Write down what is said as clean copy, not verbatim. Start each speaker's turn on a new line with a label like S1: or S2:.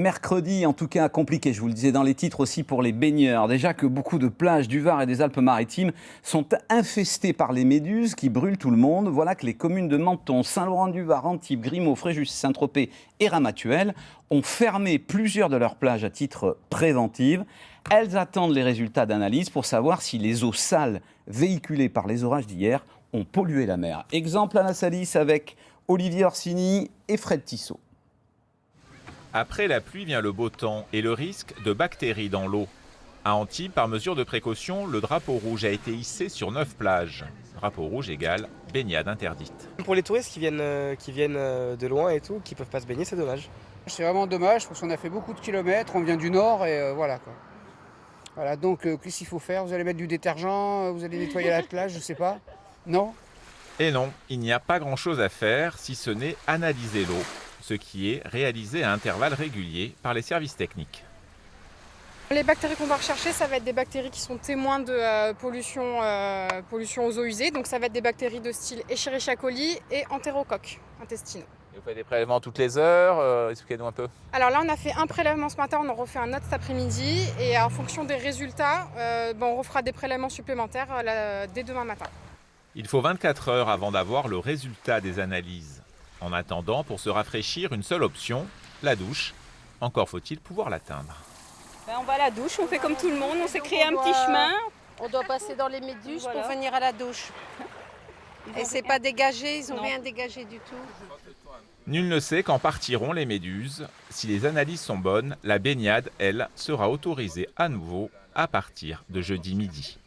S1: Mercredi, en tout cas, compliqué, je vous le disais dans les titres aussi pour les baigneurs. Déjà que beaucoup de plages du Var et des Alpes-Maritimes sont infestées par les méduses qui brûlent tout le monde. Voilà que les communes de Menton, Saint-Laurent-du-Var, Antibes, Grimaud, Fréjus, Saint-Tropez et Ramatuelle ont fermé plusieurs de leurs plages à titre préventif. Elles attendent les résultats d'analyse pour savoir si les eaux sales véhiculées par les orages d'hier ont pollué la mer. Exemple à la Salis avec Olivier Orsini et Fred Tissot.
S2: Après la pluie vient le beau temps et le risque de bactéries dans l'eau. À Antibes, par mesure de précaution, le drapeau rouge a été hissé sur 9 plages. Drapeau rouge égale baignade interdite.
S3: Pour les touristes qui viennent de loin et tout, qui peuvent pas se baigner, c'est dommage.
S4: C'est vraiment dommage parce qu'on a fait beaucoup de kilomètres, on vient du nord et voilà quoi. Voilà, donc qu'est-ce qu'il faut faire? Vous allez mettre du détergent, vous allez nettoyer la plage, je sais pas. Non?
S2: Et non, il n'y a pas grand-chose à faire si ce n'est analyser l'eau, ce qui est réalisé à intervalles réguliers par les services techniques.
S5: Les bactéries qu'on va rechercher, ça va être des bactéries qui sont témoins de pollution aux eaux usées. Donc ça va être des bactéries de style Escherichia coli et entérocoques intestinaux.
S2: Et vous faites des prélèvements toutes les heures, expliquez-nous un peu.
S5: Alors là, on a fait un prélèvement ce matin, on en refait un autre cet après-midi. Et en fonction des résultats, on refera des prélèvements supplémentaires dès demain matin.
S2: Il faut 24 heures avant d'avoir le résultat des analyses. En attendant, pour se rafraîchir, une seule option, la douche. Encore faut-il pouvoir l'atteindre.
S6: On va à la douche, on fait comme tout le monde, on s'est créé un petit chemin.
S7: On doit passer dans les méduses
S6: Voilà.
S7: pour venir à la douche. Et c'est pas dégagé, ils n'ont rien dégagé du tout.
S2: Nul ne sait quand partiront les méduses. Si les analyses sont bonnes, la baignade, elle, sera autorisée à nouveau à partir de jeudi midi.